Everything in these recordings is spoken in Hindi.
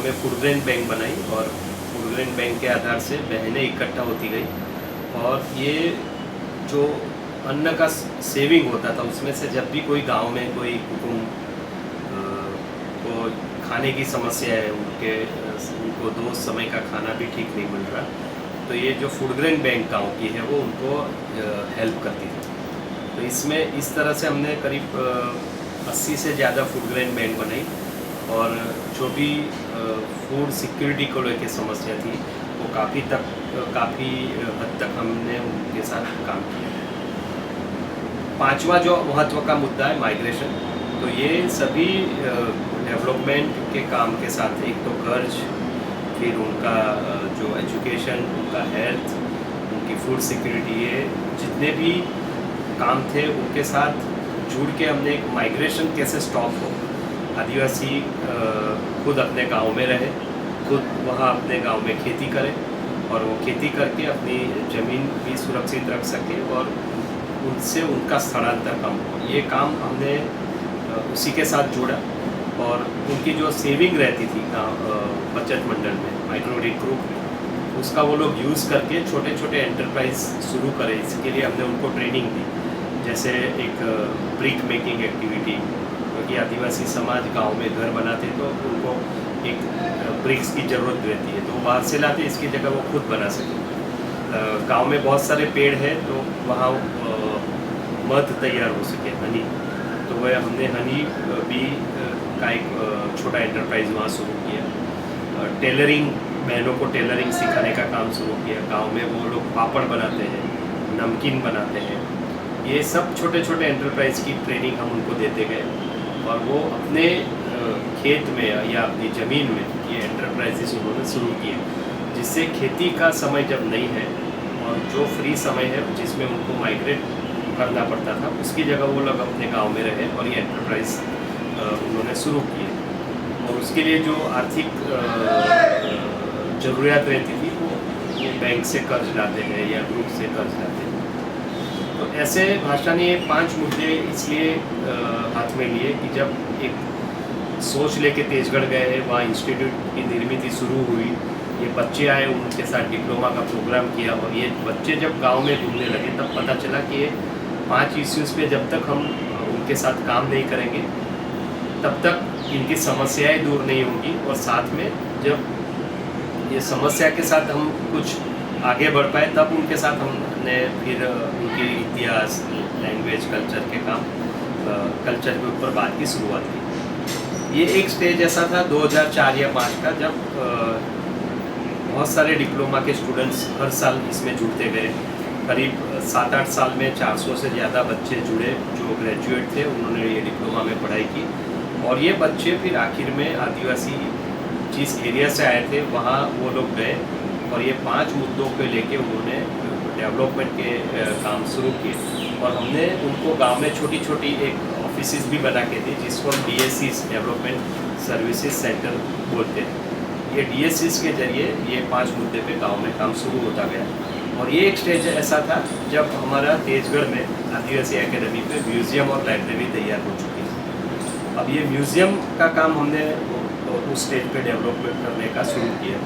में फूड ग्रेन बैंक बनाई और फूड ग्रेन बैंक के आधार से बहनें इकट्ठा होती गई और ये जो अन्न का सेविंग होता था उसमें से जब भी कोई गांव में कोई कुटुंब को खाने की समस्या है, उनको 2 समय का खाना भी ठीक नहीं मिल रहा, तो ये जो फूड ग्रेन बैंक गाँव की है वो उनको हेल्प करती थी। तो इसमें इस तरह से हमने करीब 80 से ज़्यादा फूड ग्रेन बैंक बनाई और जो भी फूड सिक्योरिटी को लेकर समस्या थी वो काफ़ी हद तक हमने उनके साथ काम किया। 5वां जो महत्व का मुद्दा है माइग्रेशन, तो ये सभी डेवलपमेंट के काम के साथ एक तो कर्ज, फिर उनका जो एजुकेशन, उनका हेल्थ, उनकी फूड सिक्योरिटी, ये जितने भी काम थे उनके साथ जुड़ के हमने एक माइग्रेशन कैसे स्टॉप हो, आदिवासी खुद अपने गांव में रहे, खुद वहाँ अपने गांव में खेती करें और वो खेती करके अपनी ज़मीन भी सुरक्षित रख सके और उनसे उनका स्थलांतर कम हो। ये काम हमने उसी के साथ जोड़ा और उनकी जो सेविंग रहती थी बचत मंडल में, माइक्रो क्रेडिट ग्रुप में, उसका वो लोग यूज़ करके छोटे छोटे एंटरप्राइज शुरू करें। इसके लिए हमने उनको ट्रेनिंग दी, जैसे एक ब्रिक मेकिंग एक्टिविटी, क्योंकि आदिवासी समाज गांव में घर बनाते तो उनको एक ब्रिक्स की ज़रूरत रहती है, तो वो बाहर से लाते, इसकी जगह वो खुद बना सकें। गांव में बहुत सारे पेड़ हैं तो वहाँ मध तैयार हो सके, हनी, तो वह हमने हनी भी का एक छोटा एंटरप्राइज वहाँ शुरू किया। टेलरिंग, बहनों को टेलरिंग सिखाने का काम शुरू किया। गांव में वो लोग पापड़ बनाते हैं, नमकीन बनाते हैं, ये सब छोटे छोटे एंटरप्राइज की ट्रेनिंग हम उनको देते गए और वो अपने खेत में या अपनी ज़मीन में ये एंटरप्राइजेस उन्होंने शुरू किए, जिससे खेती का समय जब नहीं है और जो फ्री समय है जिसमें उनको माइग्रेट करना पड़ता था, उसकी जगह वो लोग अपने गांव में रहे और ये एंटरप्राइज उन्होंने शुरू किए। और उसके लिए जो आर्थिक ज़रूरियात रहती थी वो बैंक से कर्ज लाते हैं या ग्रुप से कर्ज लाते हैं। तो ऐसे भाषा ने 5 मुद्दे इसलिए हाथ में लिए कि जब एक सोच लेके तेजगढ़ गए हैं, वहाँ इंस्टीट्यूट की निर्मित शुरू हुई, ये बच्चे आए, उनके साथ डिप्लोमा का प्रोग्राम किया और ये बच्चे जब गांव में घूमने लगे तब पता चला कि ये 5 इश्यूज़ पे जब तक हम उनके साथ काम नहीं करेंगे तब तक इनकी समस्याएं दूर नहीं होंगी, और साथ में जब ये समस्या के साथ हम कुछ आगे बढ़ पाए तब उनके साथ हमने फिर उनकी इतिहास, लैंग्वेज, कल्चर के काम, कल्चर के ऊपर बात की शुरुआत की। ये एक स्टेज ऐसा था 2004 या 5 का, जब बहुत सारे डिप्लोमा के स्टूडेंट्स हर साल इसमें जुड़ते गए। करीब 7-8 साल में 400 से ज़्यादा बच्चे जुड़े जो ग्रेजुएट थे, उन्होंने ये डिप्लोमा में पढ़ाई की और ये बच्चे फिर आखिर में आदिवासी जिस एरिया से आए थे वहाँ वो लोग गए और ये 5 मुद्दों पे लेके उन्होंने डेवलपमेंट के काम शुरू किए और हमने उनको गांव में छोटी छोटी एक ऑफिसेज भी बना के दी, जिसको हम DSCs, डेवलपमेंट सर्विसेज सेंटर बोलते हैं। ये DSCs के जरिए ये 5 मुद्दे पे गांव में काम शुरू होता गया और ये एक स्टेज ऐसा था जब हमारा तेजगढ़ में आदिवासी एकेडमी पे म्यूज़ियम और लाइब्रेरी तैयार हो चुकी है। अब ये म्यूज़ियम का काम हमने उस स्टेज पे डेवलपमेंट करने का शुरू किया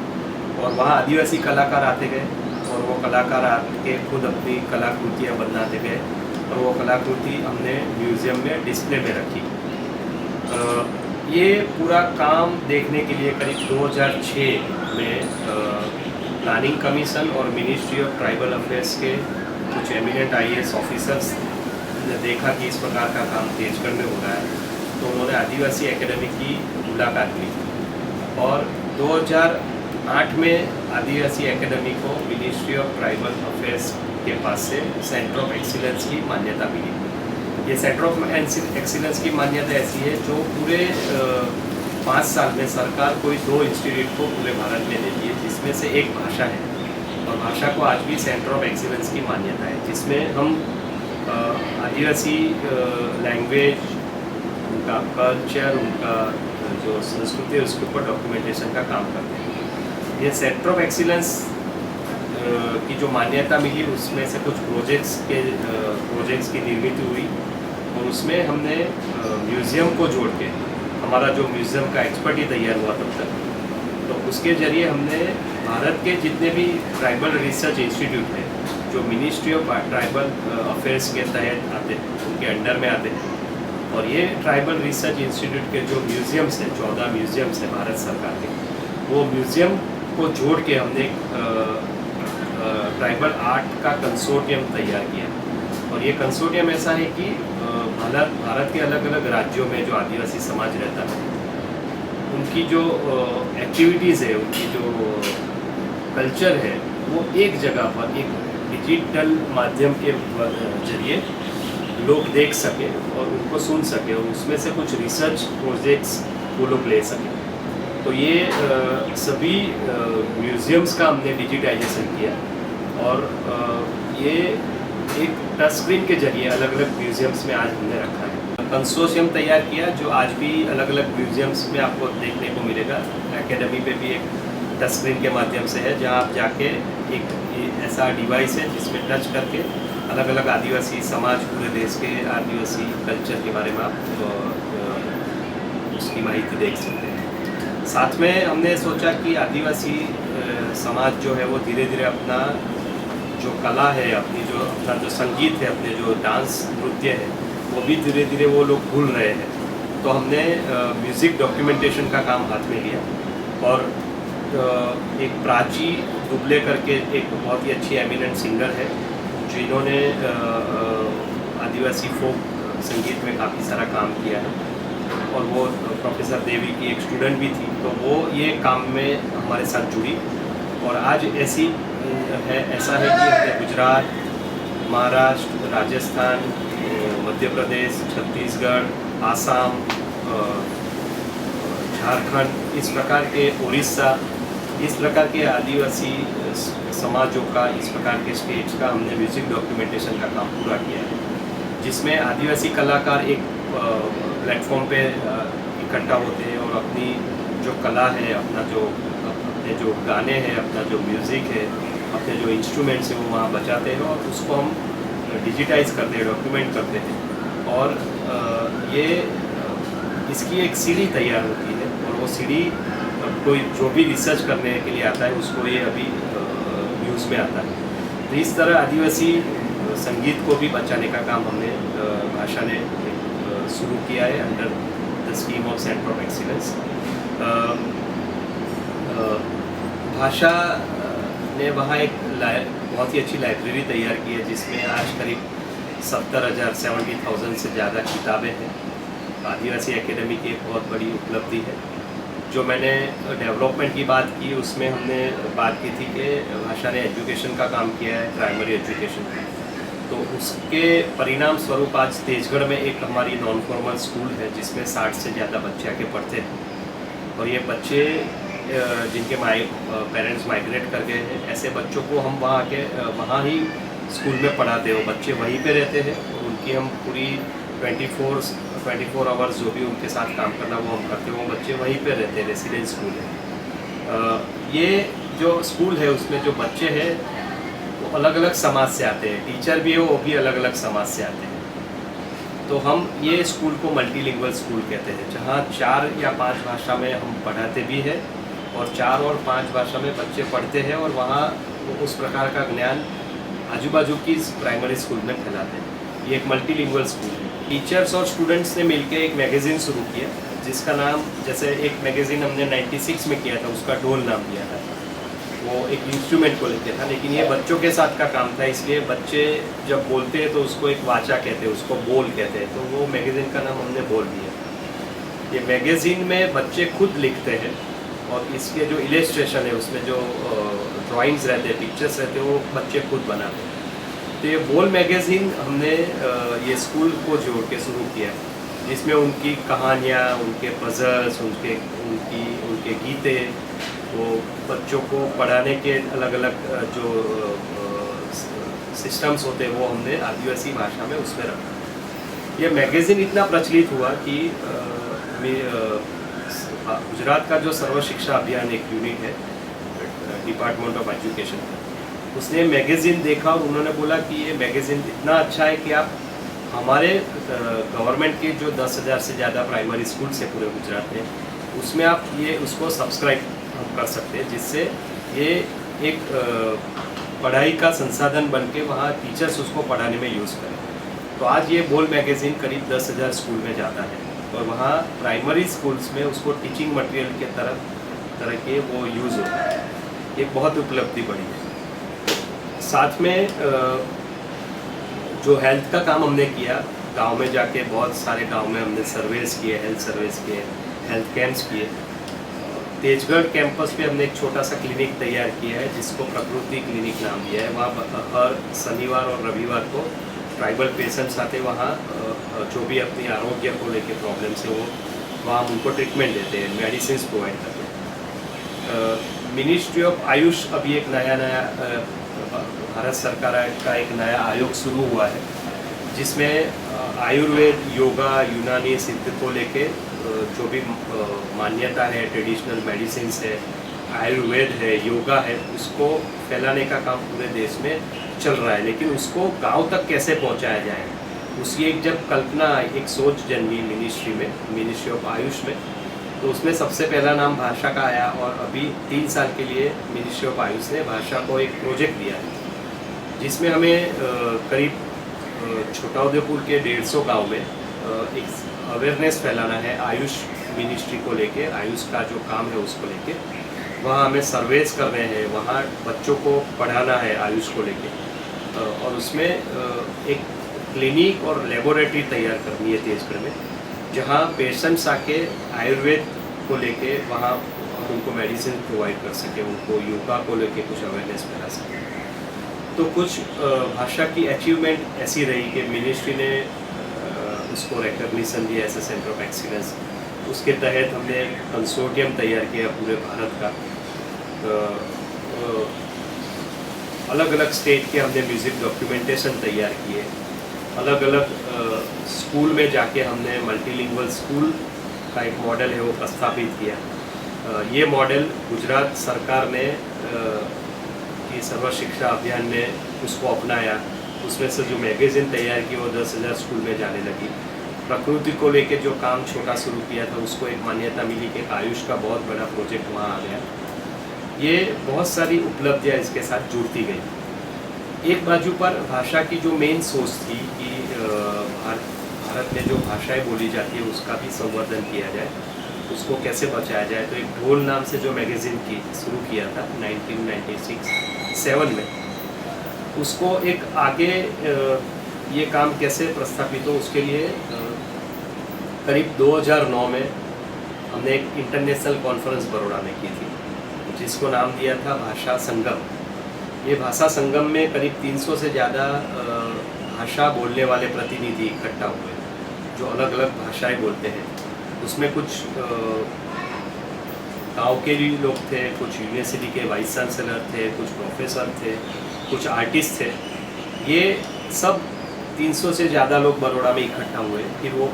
और वहाँ आदिवासी कलाकार आते गए और वो कलाकार आके खुद अपनी कलाकृतियाँ बनाते गए और वो कलाकृति हमने म्यूज़ियम में डिस्प्ले में रखी। ये पूरा काम देखने के लिए करीब 2006 में प्लानिंग कमीशन और मिनिस्ट्री ऑफ ट्राइबल अफेयर्स के कुछ एमिनेंट IAS ऑफिसर्स ने देखा कि इस प्रकार का काम तेजगढ़ में हो रहा है, तो उन्होंने आदिवासी एकेडमी की मुलाकात ली और 2008 में आदिवासी एकेडमी को मिनिस्ट्री ऑफ ट्राइबल अफेयर्स के पास से सेंटर ऑफ एक्सीलेंस की मान्यता मिली। ये सेंटर ऑफ एक्सीलेंस की मान्यता ऐसी है जो पूरे 5 साल में सरकार कोई 2 इंस्टीट्यूट को पूरे भारत में देती है, जिसमें से एक भाषा है और भाषा को आज भी सेंटर ऑफ एक्सीलेंस की मान्यता है, जिसमें हम आदिवासी लैंग्वेज, उनका कल्चर, उनका जो संस्कृति है उसके ऊपर डॉक्यूमेंटेशन का काम करते हैं। ये सेंटर ऑफ एक्सीलेंस की जो मान्यता मिली उसमें से कुछ प्रोजेक्ट्स की निर्मित हुई और उसमें हमने म्यूज़ियम को जोड़ के, हमारा जो म्यूज़ियम का एक्सपर्ट ही तैयार हुआ तब तक, तो उसके ज़रिए हमने भारत के जितने भी ट्राइबल रिसर्च इंस्टीट्यूट हैं, जो मिनिस्ट्री ऑफ ट्राइबल अफेयर्स के तहत आते हैं, उनके अंडर में आते हैं, और ये ट्राइबल रिसर्च इंस्टीट्यूट के जो म्यूज़ियम्स हैं, 14 म्यूज़ियम्स हैं भारत सरकार के, वो म्यूज़ियम को जोड़ के हमने ट्राइबल आर्ट का कंसोर्टियम तैयार किया। और ये कंसोर्टियम ऐसा है कि भारत के अलग अलग राज्यों में जो आदिवासी समाज रहता है, उनकी जो एक्टिविटीज़ है, उनकी जो कल्चर है, वो एक जगह पर एक डिजिटल माध्यम के जरिए लोग देख सके और उनको सुन सके, और उसमें से कुछ रिसर्च प्रोजेक्ट्स वो लोग ले सकें। तो ये सभी म्यूज़ियम्स का हमने डिजिटाइजेशन किया, और ये एक टच स्क्रीन के जरिए अलग अलग म्यूज़ियम्स में आज हमने रखा है। कंसोर्शियम तैयार किया जो आज भी अलग अलग म्यूज़ियम्स में आपको देखने को मिलेगा। एकेडमी पे भी एक टच स्क्रीन के माध्यम से है, जहाँ आप जाके एक ऐसा डिवाइस है जिसमें टच करके अलग अलग आदिवासी समाज, पूरे देश के आदिवासी कल्चर के बारे में आप उसकी माहिती देख सकते हैं। साथ में हमने सोचा कि आदिवासी समाज जो है वो धीरे धीरे अपना जो कला है, अपना जो संगीत है, अपने जो डांस नृत्य है, वो भी धीरे धीरे वो लोग भूल रहे हैं। तो हमने म्यूज़िक डॉक्यूमेंटेशन का काम हाथ में लिया, और एक प्राची दुबले करके एक बहुत ही अच्छी एमिनेंट सिंगर है, जिन्होंने आदिवासी फोक संगीत में काफ़ी सारा काम किया है, और वो प्रोफेसर देवी की एक स्टूडेंट भी थी। तो वो ये काम में हमारे साथ जुड़ी, और आज ऐसा है कि हमने गुजरात, महाराष्ट्र, राजस्थान, मध्य प्रदेश, छत्तीसगढ़, आसाम, झारखंड, इस प्रकार के उड़ीसा, इस प्रकार के आदिवासी समाजों का, इस प्रकार के स्टेट्स का हमने म्यूज़िक डॉक्यूमेंटेशन का काम पूरा किया है, जिसमें आदिवासी कलाकार एक प्लेटफॉर्म पे इकट्ठा होते हैं और अपनी जो कला है, अपने जो गाने हैं, अपना जो म्यूज़िक है, अपने जो इंस्ट्रूमेंट्स हैं, वो वहाँ बजाते हैं, और उसको हम डिजिटाइज करते हैं, डॉक्यूमेंट करते हैं। और इसकी एक सीडी तैयार होती है, और वो सीडी कोई जो भी रिसर्च करने के लिए आता है उसको ये अभी न्यूज़ में आता है। तो इस तरह आदिवासी संगीत को भी बचाने का काम हमने भाषा ने शुरू किया है under the scheme of centre of excellence. भाषा ने वहाँ एक बहुत ही अच्छी लाइब्रेरी तैयार की है, जिसमें आज करीब 70,000 से ज़्यादा किताबें हैं। आदिवासी एकेडमी की एक बहुत बड़ी उपलब्धि है। जो मैंने डेवलपमेंट की बात की, उसमें हमने बात की थी कि भाषा ने एजुकेशन का काम किया है, प्राइमरी एजुकेशन का। तो उसके परिणाम स्वरूप आज तेजगढ़ में एक हमारी नॉन फॉर्मल स्कूल है, जिसमें 60 से ज़्यादा बच्चे आके पढ़ते हैं। और ये बच्चे जिनके पेरेंट्स माइग्रेट कर गए हैं, ऐसे बच्चों को हम वहाँ ही स्कूल में पढ़ाते हो। बच्चे वहीं पे रहते हैं, और उनकी हम पूरी 24 आवर्स जो भी उनके साथ काम करना वो हम करते हैं। वो बच्चे वहीं पे रहते हैं, रेसिडेंस स्कूल है। ये जो स्कूल है उसमें जो बच्चे हैं वो अलग अलग समाज से आते हैं, टीचर भी है वो भी अलग अलग समाज से आते हैं। तो हम ये स्कूल को मल्टीलिंगुअल स्कूल कहते हैं, जहाँ 4 या 5 भाषा में हम पढ़ाते भी हैं, और 4 और 5 भाषा में बच्चे पढ़ते हैं, और वहाँ उस प्रकार का ज्ञान आजू बाजू की प्राइमरी स्कूल में फैलाते हैं। ये एक मल्टीलिंगुअल स्कूल है। टीचर्स और स्टूडेंट्स ने मिलकर एक मैगज़ीन शुरू किया, जिसका नाम, जैसे एक मैगज़ीन हमने 96 में किया था, उसका ढोल नाम दिया था। वो एक इंस्ट्रूमेंट को लेके था, लेकिन ये बच्चों के साथ का काम था, इसलिए बच्चे जब बोलते हैं तो उसको एक वाचा कहते हैं, उसको बोल कहते हैं। तो वो मैगज़ीन का नाम हमने बोल दिया। ये मैगज़ीन में बच्चे खुद लिखते हैं, और इसके जो इलस्ट्रेशन है, उसमें जो ड्राइंग्स रहते हैं, पिक्चर्स रहते हैं, वो बच्चे खुद बनाते हैं। तो ये बोल मैगज़ीन हमने ये स्कूल को जोड़ के शुरू किया, जिसमें उनकी कहानियाँ, उनके पजल्स, उनके गीते, वो बच्चों को पढ़ाने के अलग अलग जो सिस्टम्स होते हैं, वो हमने आदिवासी भाषा में उसमें रखा। ये मैगज़ीन इतना प्रचलित हुआ कि गुजरात का जो सर्व शिक्षा अभियान एक यूनिट है, डिपार्टमेंट ऑफ एजुकेशन, उसने मैगज़ीन देखा और उन्होंने बोला कि ये मैगज़ीन इतना अच्छा है कि आप हमारे गवर्नमेंट के जो 10,000 से ज़्यादा प्राइमरी स्कूल्स है पूरे गुजरात में, उसमें आप उसको सब्सक्राइब कर सकते हैं, जिससे ये एक पढ़ाई का संसाधन बन के वहाँ टीचर्स उसको पढ़ाने में यूज़ करें। तो आज ये बोल मैगज़ीन करीब 10,000 स्कूल में जाता है और वहाँ प्राइमरी स्कूल्स में उसको टीचिंग मटेरियल के तरह के वो यूज़ होता है। एक बहुत उपलब्धि बड़ी है। साथ में जो हेल्थ का काम हमने किया, गांव में जाके बहुत सारे गांव में हमने सर्वेस किए, हेल्थ सर्वेस किए, हेल्थ कैंप्स किए। तेजगढ़ कैंपस पे हमने एक छोटा सा क्लिनिक तैयार किया है जिसको प्रकृति क्लिनिक नाम दिया है। वहाँ हर शनिवार और रविवार को ट्राइबल पेशेंट्स आते, वहाँ जो भी अपनी आरोग्य को लेके प्रॉब्लम से वो वहाँ उनको ट्रीटमेंट देते हैं, मेडिसिन प्रोवाइड करते हैं। मिनिस्ट्री ऑफ आयुष अभी एक नया भारत सरकार का एक नया आयोग शुरू हुआ है जिसमें आयुर्वेद, योगा, यूनानी, सिद्ध को लेके जो भी मान्यता है, ट्रेडिशनल मेडिसिन है, आयुर्वेद है, योगा है, उसको फैलाने का काम पूरे देश में चल रहा है। लेकिन उसको गांव तक कैसे पहुंचाया जाए, उसकी एक जब कल्पना, एक सोच जन्मी मिनिस्ट्री में, मिनिस्ट्री ऑफ आयुष में, तो उसमें सबसे पहला नाम भाषा का आया और अभी 3 साल के लिए मिनिस्ट्री ऑफ आयुष ने भाषा को एक प्रोजेक्ट दिया है जिसमें हमें करीब छोटाउदेपुर के 150 गांव में एक अवेयरनेस फैलाना है आयुष मिनिस्ट्री को लेके, आयुष का जो काम है उसको लेके। वहाँ हमें सर्वेस करने हैं, वहाँ बच्चों को पढ़ाना है आयुष को लेके, और उसमें एक क्लिनिक और लेबोरेटरी तैयार करनी है तेजगढ़ में, जहाँ पेशेंट्स आके आयुर्वेद को लेके वहाँ उनको मेडिसिन प्रोवाइड कर सके, उनको योगा को लेके कुछ अवेयरनेस फैला सके। तो कुछ भाषा की अचीवमेंट ऐसी रही कि मिनिस्ट्री ने उसको रिकग्निशन दिया as a centre of excellence. उसके तहत हमने कंसोर्टियम तैयार किया पूरे भारत का। अलग अलग स्टेट के हमने म्यूज़िक डॉक्यूमेंटेशन तैयार किए। अलग अलग स्कूल में जाके हमने मल्टीलिंगुअल स्कूल का एक मॉडल है वो प्रस्थापित किया। ये मॉडल गुजरात सरकार ने कि सर्व शिक्षा अभियान ने उसको अपनाया। उसमें से जो मैगज़ीन तैयार की वो 10,000 स्कूल में जाने लगी। प्रकृति को लेके जो काम छोटा शुरू किया था उसको एक मान्यता मिली कि आयुष का बहुत बड़ा प्रोजेक्ट वहाँ आ गया। ये बहुत सारी उपलब्धियाँ इसके साथ जुड़ती गई। एक बाजू पर भाषा की जो मेन सोच थी कि भारत में जो भाषाएं बोली जाती है उसका भी संवर्धन किया जाए, उसको कैसे बचाया जाए। तो एक ढोल नाम से जो मैगज़ीन की शुरू किया था 1996-7 में, उसको एक आगे ये काम कैसे प्रस्थापित हो उसके लिए करीब 2009 में हमने एक इंटरनेशनल कॉन्फ्रेंस बड़ौदा में की थी जिसको नाम दिया था भाषा संगम। ये भाषा संगम में करीब 300 से ज़्यादा भाषा बोलने वाले प्रतिनिधि इकट्ठा हुए जो अलग अलग भाषाएं बोलते हैं। उसमें कुछ गांव के भी लोग थे, कुछ यूनिवर्सिटी के वाइस चांसलर थे, कुछ प्रोफेसर थे, कुछ आर्टिस्ट थे। ये सब 300 से ज़्यादा लोग बड़ौदा में इकट्ठा हुए। फिर वो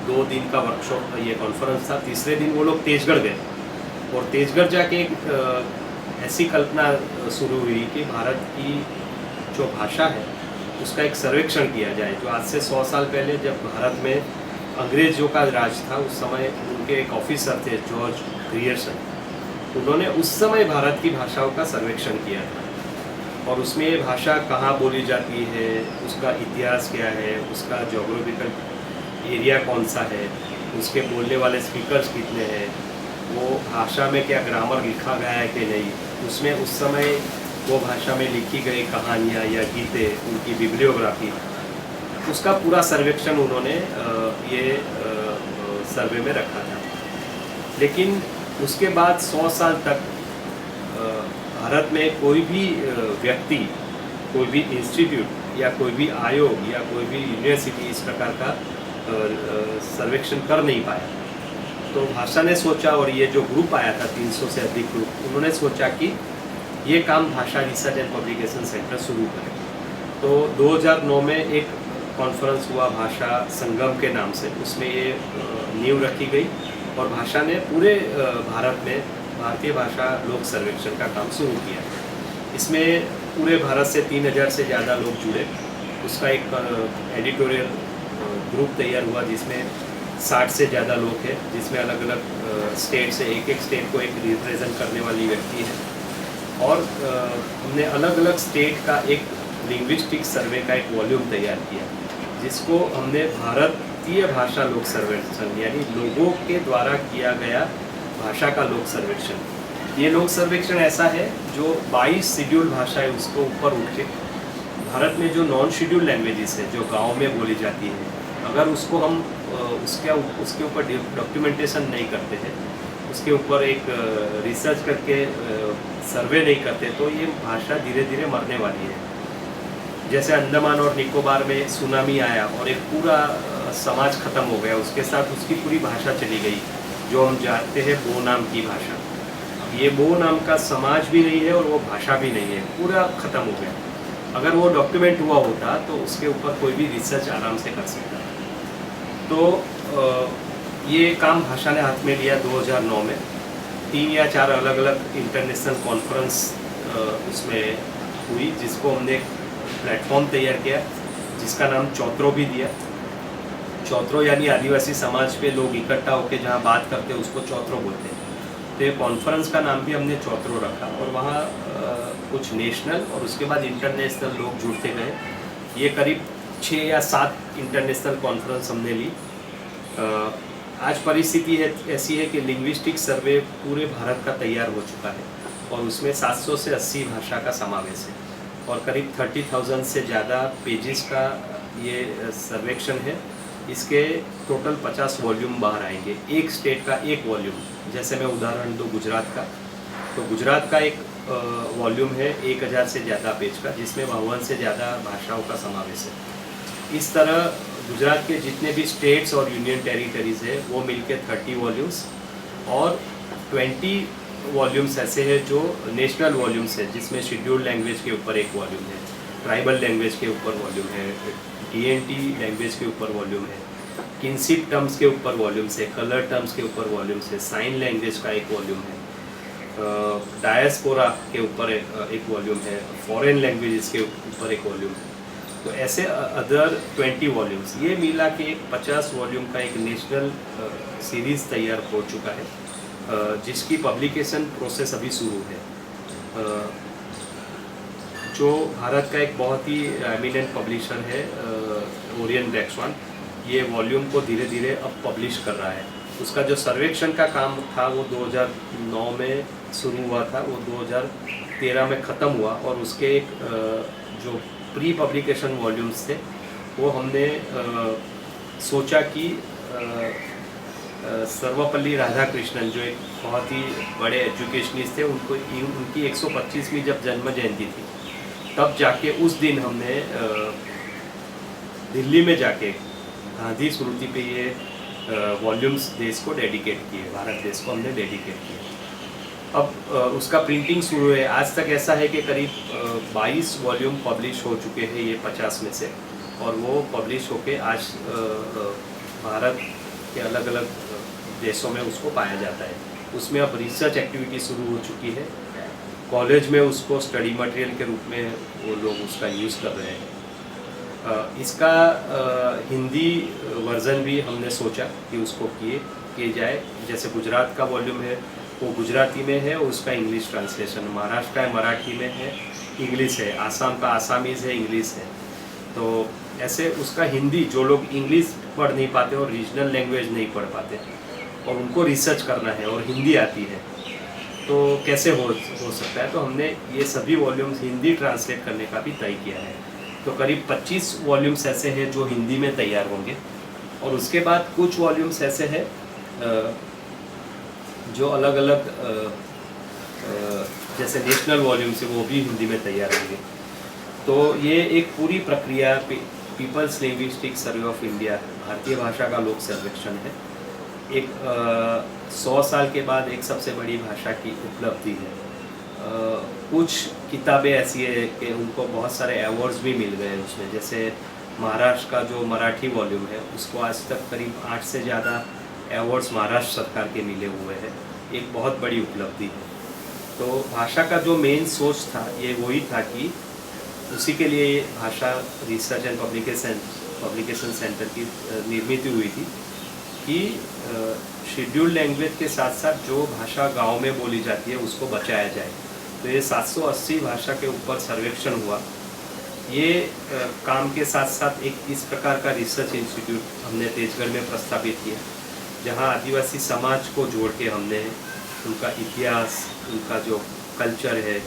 2 दिन का वर्कशॉप, ये कॉन्फ्रेंस था। तीसरे दिन वो लोग तेजगढ़ गए और तेजगढ़ जाके एक ऐसी कल्पना शुरू हुई कि भारत की जो भाषा है उसका एक सर्वेक्षण किया जाए। जो आज से 100 साल पहले जब भारत में अंग्रेजों का राज था, उस समय उनके एक ऑफिसर थे जॉर्ज ग्रियर्सन, उन्होंने उस समय भारत की भाषाओं का सर्वेक्षण किया था और उसमें ये भाषा कहाँ बोली जाती है, उसका इतिहास क्या है, उसका जोग्राफिकल एरिया कौन सा है, उसके बोलने वाले स्पीकर्स कितने हैं, वो भाषा में क्या ग्रामर लिखा गया है कि नहीं, उसमें उस समय वो भाषा में लिखी गई कहानियाँ या गीतें, उनकी बिब्लियोग्राफी, उसका पूरा सर्वेक्षण उन्होंने ये सर्वे में रखा था। लेकिन उसके बाद 100 साल तक भारत में कोई भी व्यक्ति, कोई भी इंस्टीट्यूट या कोई भी आयोग या कोई भी यूनिवर्सिटी इस प्रकार का सर्वेक्षण कर नहीं पाया। तो भाषा ने सोचा, और ये जो ग्रुप आया था 300 से अधिक ग्रुप, उन्होंने सोचा कि ये काम भाषा रिसर्च एंड पब्लिकेशन सेंटर शुरू करें। तो 2009 में एक कॉन्फ्रेंस हुआ भाषा संगम के नाम से, उसमें ये नींव रखी गई और भाषा ने पूरे भारत में भारतीय भाषा लोक सर्वेक्षण का काम शुरू किया। इसमें पूरे भारत से 3000 से ज़्यादा लोग जुड़े। उसका एक एडिटोरियल ग्रुप तैयार हुआ जिसमें 60 से ज़्यादा लोग हैं, जिसमें अलग अलग स्टेट से एक एक स्टेट को एक रिप्रेजेंट करने वाली व्यक्ति है। और हमने अलग अलग स्टेट का एक लिंग्विस्टिक सर्वे का एक वॉल्यूम तैयार किया, जिसको हमने भारतीय भाषा लोक सर्वेक्षण यानी लोगों के द्वारा किया गया भाषा का लोक सर्वेक्षण। ये लोक सर्वेक्षण ऐसा है जो 22 शेड्यूल भाषा है उसको ऊपर उठ के भारत में जो नॉन शेड्यूल लैंग्वेजेस है जो गांव में बोली जाती है, अगर उसको हम उसके ऊपर डॉक्यूमेंटेशन नहीं करते हैं, उसके ऊपर एक रिसर्च करके सर्वे नहीं करते, तो ये भाषा धीरे धीरे मरने वाली है। जैसे अंडमान और निकोबार में सुनामी आया और एक पूरा समाज खत्म हो गया, उसके साथ उसकी पूरी भाषा चली गई, जो हम जानते हैं बो नाम की भाषा। अब ये बो नाम का समाज भी नहीं है और वो भाषा भी नहीं है, पूरा ख़त्म हो गया। अगर वो डॉक्यूमेंट हुआ होता तो उसके ऊपर कोई भी रिसर्च आराम से कर सकता। तो ये काम भाषा ने हाथ में लिया 2009 में। 3 या 4 अलग अलग इंटरनेशनल कॉन्फ्रेंस उसमें हुई, जिसको हमने एक प्लेटफॉर्म तैयार किया जिसका नाम चौत्रो भी दिया। चौत्रो यानी आदिवासी समाज पे लोग इकट्ठा होकर जहाँ बात करते हैं उसको चौत्रो बोलते हैं। तो ये कॉन्फ्रेंस का नाम भी हमने चौत्रो रखा, और वहाँ कुछ नेशनल और उसके बाद इंटरनेशनल लोग जुड़ते गए। ये करीब 6 या 7 इंटरनेशनल कॉन्फ्रेंस हमने ली। आज परिस्थिति है ऐसी है कि लिंग्विस्टिक सर्वे पूरे भारत का तैयार हो चुका है और उसमें 700 से 80 भाषा का समावेश है और करीब 30,000 से ज़्यादा पेजेस का ये सर्वेक्षण है। इसके टोटल 50 वॉल्यूम बाहर आएंगे, एक स्टेट का एक वॉल्यूम। जैसे मैं उदाहरण दूँ गुजरात का, तो गुजरात का एक वॉल्यूम है 1000 से ज़्यादा पेज का, जिसमें 52 से ज़्यादा भाषाओं का समावेश है। इस तरह गुजरात के जितने भी स्टेट्स और यूनियन टेरिटरीज़ है वो मिलके 30 वॉल्यूम्स और 20 वॉल्यूम्स ऐसे हैं जो नेशनल वॉल्यूम्स है, जिसमें शेड्यूल्ड लैंग्वेज के ऊपर एक वॉल्यूम है, ट्राइबल लैंग्वेज के ऊपर वॉल्यूम है, TNT लैंग्वेज के ऊपर वॉल्यूम है, किनशिप टर्म्स के ऊपर वॉल्यूम्स है, कलर टर्म्स के ऊपर वॉल्यूम्स है, साइन लैंग्वेज का एक वॉल्यूम है, डायस्पोरा के ऊपर एक वॉल्यूम है, फॉरेन लैंग्वेजेस के ऊपर एक वॉल्यूम है। तो ऐसे अदर 20 वॉल्यूम्स, ये मिला के एक 50 वॉल्यूम का एक नेशनल सीरीज़ तैयार हो चुका है, जिसकी पब्लिकेशन प्रोसेस अभी शुरू है। जो भारत का एक बहुत ही एमिनेंट पब्लिशर है ओरियन ब्लैक स्वान, ये वॉल्यूम को धीरे धीरे अब पब्लिश कर रहा है। उसका जो सर्वेक्षण का काम था वो 2009 में शुरू हुआ था, वो 2013 में ख़त्म हुआ, और उसके एक जो प्री पब्लिकेशन वॉल्यूम्स थे वो हमने सोचा कि सर्वपल्ली राधाकृष्णन जो एक बहुत ही बड़े एजुकेशनिस्ट थे, उनकी 125वीं जब जन्म जयंती थी, तब जाके उस दिन हमने दिल्ली में जाके गांधी स्मृति पे ये वॉल्यूम्स देश को डेडिकेट किए, भारत देश को हमने डेडिकेट किए। अब उसका प्रिंटिंग शुरू है। आज तक ऐसा है कि करीब 22 वॉल्यूम पब्लिश हो चुके हैं ये 50 में से, और वो पब्लिश होके आज भारत के अलग अलग देशों में उसको पाया जाता है। उसमें अब रिसर्च एक्टिविटी शुरू हो चुकी है, कॉलेज में उसको स्टडी मटेरियल के रूप में वो लोग उसका यूज़ कर रहे हैं। इसका हिंदी वर्ज़न भी हमने सोचा कि उसको किए जाए। जैसे गुजरात का वॉल्यूम है वो गुजराती में है, उसका इंग्लिश ट्रांसलेशन, महाराष्ट्र का माराठी में है, इंग्लिश है, आसाम का आसामीज़ है, इंग्लिश है। तो ऐसे उसका हिंदी, जो लोग इंग्लिश पढ़ नहीं पाते और रीजनल लैंग्वेज नहीं पढ़ पाते और उनको रिसर्च करना है और हिंदी आती है, तो कैसे हो सकता है। तो हमने ये सभी वॉल्यूम्स हिंदी ट्रांसलेट करने का भी तय किया है। तो करीब 25 वॉल्यूम्स ऐसे हैं जो हिंदी में तैयार होंगे, और उसके बाद कुछ वॉल्यूम्स ऐसे हैं जो अलग अलग जैसे नेशनल वॉल्यूम्स है वो भी हिंदी में तैयार होंगे। तो ये एक पूरी प्रक्रिया people's linguistic survey of India, भारतीय भाषा का लोक सर्वेक्षण है। एक 100 साल के बाद एक सबसे बड़ी भाषा की उपलब्धि है। कुछ किताबें ऐसी है कि उनको बहुत सारे अवार्ड्स भी मिल गए हैं उसमें। जैसे महाराष्ट्र का जो मराठी वॉल्यूम है उसको आज तक करीब 8 से ज़्यादा अवार्ड्स महाराष्ट्र सरकार के मिले हुए हैं, एक बहुत बड़ी उपलब्धि है। तो भाषा का जो मेन सोच था ये वही था कि उसी के लिए ये भाषा रिसर्च एंड पब्लिकेशन सेंटर की निर्मित हुई थी। कि शेड्यूल्ड लैंग्वेज के साथ साथ जो भाषा गांव में बोली जाती है उसको बचाया जाए। तो ये 780 भाषा के ऊपर सर्वेक्षण हुआ। ये काम के साथ साथ एक इस प्रकार का रिसर्च इंस्टीट्यूट हमने तेजगढ़ में प्रस्तावित किया, जहां आदिवासी समाज को जोड़ के हमने उनका इतिहास, उनका जो कल्चर है,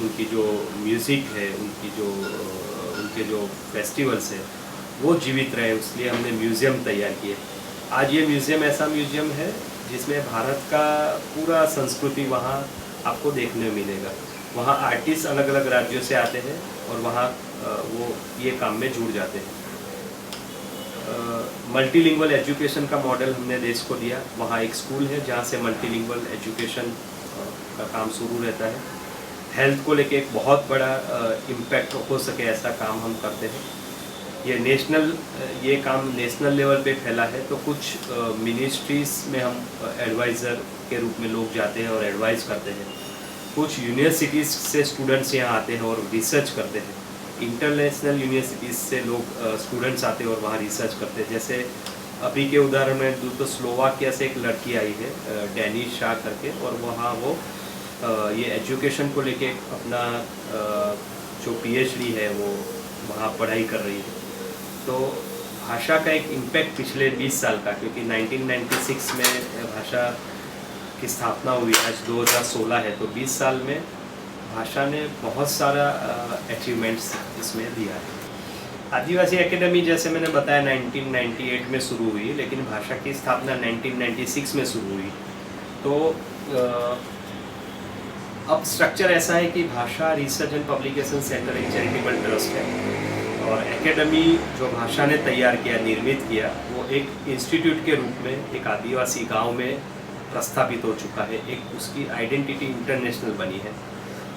उनकी जो म्यूज़िक है, उनके जो फेस्टिवल्स है वो जीवित रहे, इसलिए हमने म्यूज़ियम तैयार किए। आज ये म्यूज़ियम ऐसा म्यूज़ियम है जिसमें भारत का पूरा संस्कृति वहाँ आपको देखने मिलेगा। वहाँ आर्टिस्ट अलग अलग राज्यों से आते हैं और वहाँ वो ये काम में जुड़ जाते हैं। मल्टीलिंगुअल एजुकेशन का मॉडल हमने देश को दिया। वहाँ एक स्कूल है जहाँ से मल्टीलिंगुअल एजुकेशन का काम शुरू रहता है। हेल्थ को लेके एक बहुत बड़ा इम्पैक्ट हो सके ऐसा काम हम करते हैं। ये काम नेशनल लेवल पे फैला है, तो कुछ मिनिस्ट्रीज़ में हम एडवाइज़र के रूप में लोग जाते हैं और एडवाइस करते हैं। कुछ यूनिवर्सिटीज़ से स्टूडेंट्स यहाँ आते हैं और रिसर्च करते हैं। इंटरनेशनल यूनिवर्सिटीज़ से लोग स्टूडेंट्स आते हैं और वहाँ रिसर्च करते हैं। जैसे अभी के उदाहरण में दूँ तो स्लोवाकिया से एक लड़की आई है डैनिश शाह करके, और वहाँ वो ये एजुकेशन को लेके अपना जो पीएचडी है वो वहाँ पढ़ाई कर रही है। तो भाषा का एक इम्पैक्ट पिछले 20 साल का, क्योंकि 1996 में भाषा की स्थापना हुई, आज 2016 है, तो 20 साल में भाषा ने बहुत सारा अचीवमेंट्स इसमें दिया है। आदिवासी एकेडमी जैसे मैंने बताया 1998 में शुरू हुई, लेकिन भाषा की स्थापना 1996 में शुरू हुई। तो अब स्ट्रक्चर ऐसा है कि भाषा रिसर्च एंड पब्लिकेशन सेंटर एक चैरिटेबल ट्रस्ट है, और एकेडमी जो भाषा ने तैयार किया, निर्मित किया, वो एक इंस्टीट्यूट के रूप में एक आदिवासी गांव में प्रस्थापित हो चुका है। एक उसकी आइडेंटिटी इंटरनेशनल बनी है,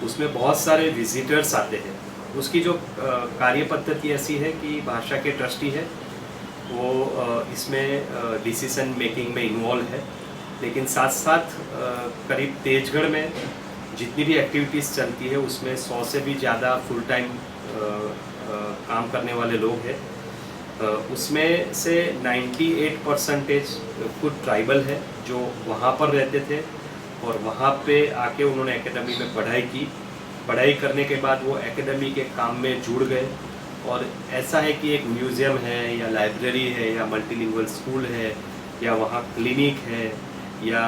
उसमें बहुत सारे विजिटर्स आते हैं। उसकी जो कार्य पद्धति ऐसी है कि भाषा के ट्रस्टी है वो इसमें डिसीजन मेकिंग में इन्वॉल्व है, लेकिन साथ साथ करीब तेजगढ़ में जितनी भी एक्टिविटीज़ चलती है उसमें 100 से भी ज़्यादा फुल टाइम काम करने वाले लोग हैं। उसमें से 98% खुद ट्राइबल है जो वहाँ पर रहते थे, और वहाँ पे आके उन्होंने एकेडमी में पढ़ाई की। पढ़ाई करने के बाद वो एकेडमी के काम में जुड़ गए, और ऐसा है कि एक म्यूज़ियम है या लाइब्रेरी है या मल्टीलिंगुअल स्कूल है या वहाँ क्लिनिक है या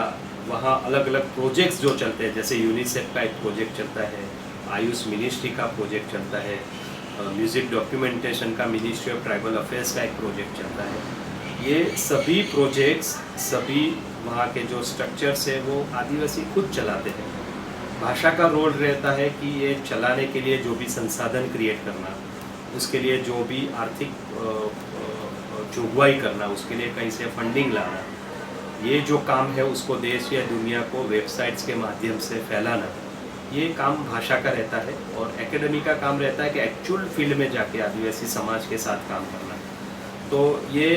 वहाँ अलग अलग प्रोजेक्ट्स जो चलते हैं, जैसे यूनिसेफ का एक प्रोजेक्ट चलता है, आयुष मिनिस्ट्री का प्रोजेक्ट चलता है, म्यूज़िक डॉक्यूमेंटेशन का मिनिस्ट्री ऑफ ट्राइबल अफेयर्स का एक प्रोजेक्ट चलता है। ये सभी प्रोजेक्ट्स, सभी वहाँ के जो स्ट्रक्चर्स है वो आदिवासी खुद चलाते हैं। भाषा का रोल रहता है कि ये चलाने के लिए जो भी संसाधन क्रिएट करना, उसके लिए जो भी आर्थिक जोगवाई करना, उसके लिए कहीं से फंडिंग लाना, ये जो काम है उसको देश या दुनिया को वेबसाइट्स के माध्यम से फैलाना, ये काम भाषा का रहता है। और एकेडमी का काम रहता है कि एक्चुअल फील्ड में जाके आदिवासी समाज के साथ काम करना। तो ये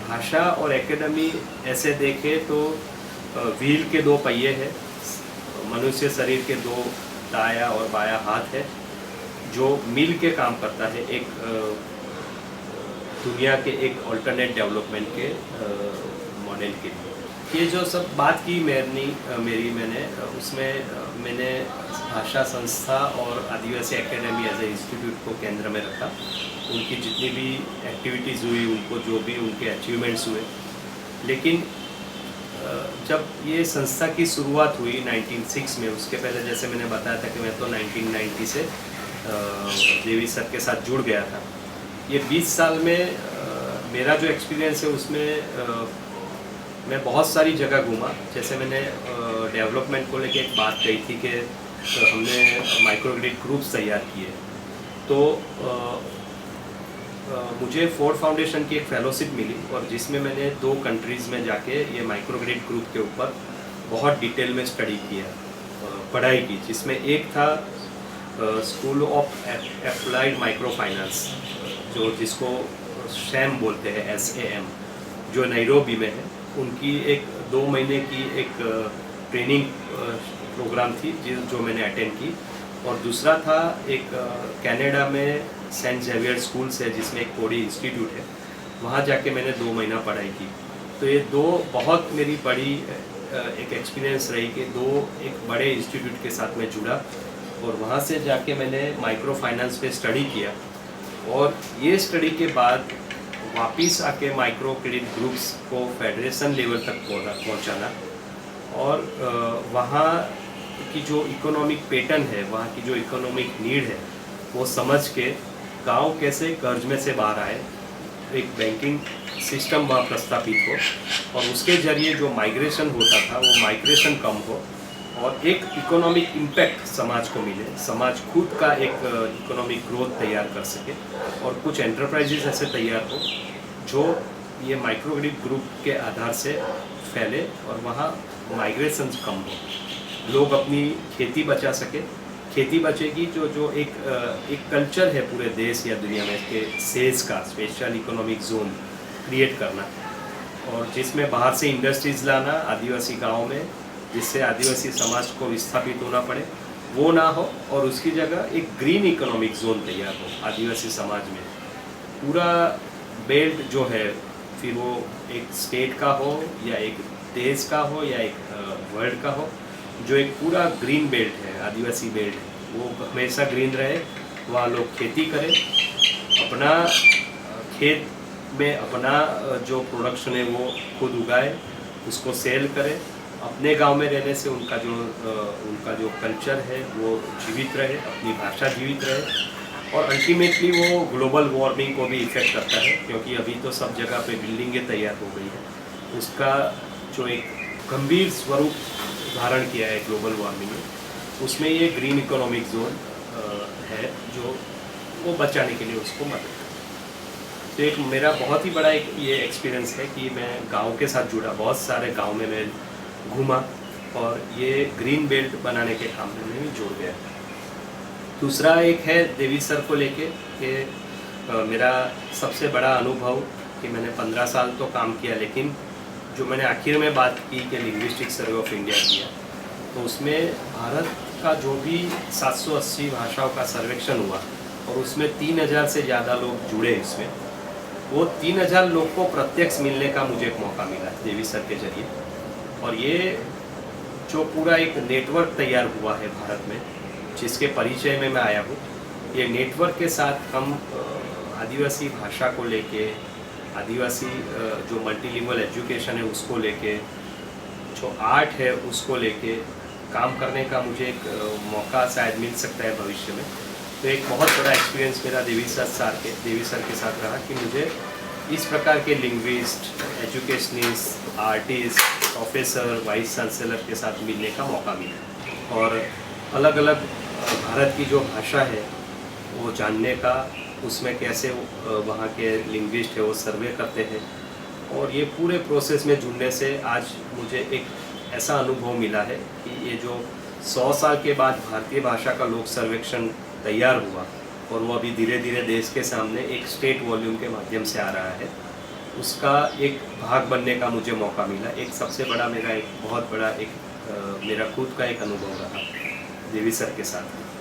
भाषा और एकेडमी ऐसे देखें तो व्हील के दो पहिए हैं। मनुष्य शरीर के दो दाया और बाया हाथ है जो मिल के काम करता है एक दुनिया के एक अल्टरनेट डेवलपमेंट के मॉडल के लिए। ये जो सब बात की मैंने उसमें मैंने भाषा संस्था और आदिवासी एकेडमी एज ए इंस्टीट्यूट को केंद्र में रखा। उनकी जितनी भी एक्टिविटीज़ हुई, उनको जो भी उनके अचीवमेंट्स हुए, लेकिन जब ये संस्था की शुरुआत हुई 1906 में, उसके पहले जैसे मैंने बताया था कि मैं तो 1990 से देवी सर के साथ जुड़ गया था। ये 20 साल में मेरा जो एक्सपीरियंस है उसमें मैं बहुत सारी जगह घूमा। जैसे मैंने डेवलपमेंट को लेके एक बात कही थी कि हमने माइक्रोग्रिड ग्रुप्स तैयार किए, तो मुझे फोर्ड फाउंडेशन की एक फेलोशिप मिली, और जिसमें मैंने 2 कंट्रीज़ में जाके ये माइक्रोग्रिड ग्रुप के ऊपर बहुत डिटेल में स्टडी किया, पढ़ाई की, जिसमें एक था school of applied micro finance, जिसको SAM बोलते हैं, SAM, जो नैरोबी में है। उनकी एक 2 महीने की एक ट्रेनिंग प्रोग्राम थी जो मैंने अटेंड की। और दूसरा था एक कनाडा में सेंट जेवियर स्कूल्स है जिसमें एक कोडी इंस्टीट्यूट है, वहाँ जाके मैंने 2 महीना पढ़ाई की। तो ये दो बहुत मेरी बड़ी एक एक्सपीरियंस रही कि दो एक बड़े इंस्टीट्यूट के साथ मैं जुड़ा और वहाँ से जाके मैंने माइक्रो फाइनेंस पे स्टडी किया और ये स्टडी के बाद वापस आके माइक्रो क्रेडिट ग्रुप्स को फेडरेशन लेवल तक पहुँचाना और वहाँ की जो इकोनॉमिक पैटर्न है, वहाँ की जो इकोनॉमिक नीड है, वो समझ के गांव कैसे कर्ज में से बाहर आए, एक बैंकिंग सिस्टम वहाँ प्रस्तापित हो और उसके जरिए जो माइग्रेशन होता था वो माइग्रेशन कम हो और एक इकोनॉमिक इम्पैक्ट समाज को मिले, समाज खुद का एक इकोनॉमिक ग्रोथ तैयार कर सके और कुछ एंटरप्राइजेस ऐसे तैयार हो जो ये माइक्रो क्रेडिट ग्रुप के आधार से फैले और वहाँ माइग्रेशन कम हो, लोग अपनी खेती बचा सके, खेती बचेगी जो एक कल्चर है पूरे देश या दुनिया में के सेल्स का स्पेशल इकोनॉमिक जोन क्रिएट करना और जिसमें बाहर से इंडस्ट्रीज लाना आदिवासी गांव में, जिससे आदिवासी समाज को विस्थापित होना पड़े, वो ना हो और उसकी जगह एक ग्रीन इकोनॉमिक जोन तैयार हो आदिवासी समाज में। पूरा बेल्ट जो है फिर वो एक स्टेट का हो या एक देश का हो या एक वर्ल्ड का हो, जो एक पूरा ग्रीन बेल्ट है, आदिवासी बेल्ट है, वो हमेशा ग्रीन रहे, वहाँ लोग खेती करें, अपना खेत में अपना जो प्रोडक्शन है वो खुद उगाए, उसको सेल करें, अपने गांव में रहने से उनका जो कल्चर है वो जीवित रहे, अपनी भाषा जीवित रहे और अल्टीमेटली वो ग्लोबल वार्मिंग को भी इफ़ेक्ट करता है क्योंकि अभी तो सब जगह पे बिल्डिंगें तैयार हो गई है, उसका जो एक गंभीर स्वरूप धारण किया है ग्लोबल वार्मिंग में, उसमें ये ग्रीन इकोनॉमिक जोन है जो वो बचाने के लिए उसको मदद करता है। तो एक मेरा बहुत ही बड़ा एक ये एक्सपीरियंस है कि मैं गांव के साथ जुड़ा, बहुत सारे गांव में मैं घूमा और ये ग्रीन बेल्ट बनाने के काम में भी जुड़ गया। दूसरा एक है देवी सर को लेके कि मेरा सबसे बड़ा अनुभव कि मैंने 15 साल तो काम किया, लेकिन जो मैंने आखिर में बात की कि लिंग्विस्टिक सर्वे ऑफ इंडिया किया, तो उसमें भारत का जो भी 780 भाषाओं का सर्वेक्षण हुआ और उसमें 3000 से ज़्यादा लोग जुड़े इसमें, वो 3000 लोग को प्रत्यक्ष मिलने का मुझे एक मौका मिला देवी सर के जरिए और ये जो पूरा एक नेटवर्क तैयार हुआ है भारत में जिसके परिचय में मैं आया हूँ, ये नेटवर्क के साथ हम आदिवासी भाषा को लेके, आदिवासी जो मल्टीलिंगुअल एजुकेशन है उसको लेके, जो आर्ट है उसको लेके काम करने का मुझे एक मौका शायद मिल सकता है भविष्य में। तो एक बहुत बड़ा एक्सपीरियंस मेरा देवी सर के साथ रहा कि मुझे इस प्रकार के linguist, educationist, artist, professor, vice chancellor के साथ मिलने का मौका मिला और अलग अलग भारत की जो भाषा है वो जानने का, उसमें कैसे वहाँ के लिंग्विस्ट है वो सर्वे करते हैं और ये पूरे प्रोसेस में जुड़ने से आज मुझे एक ऐसा अनुभव मिला है कि ये जो 100 साल के बाद भारतीय भाषा का लोक सर्वेक्षण तैयार हुआ और वो अभी धीरे धीरे देश के सामने एक स्टेट वॉल्यूम के माध्यम से आ रहा है, उसका एक भाग बनने का मुझे मौका मिला। एक सबसे बड़ा मेरा एक बहुत बड़ा एक मेरा खुद का एक अनुभव रहा देवी सर के साथ।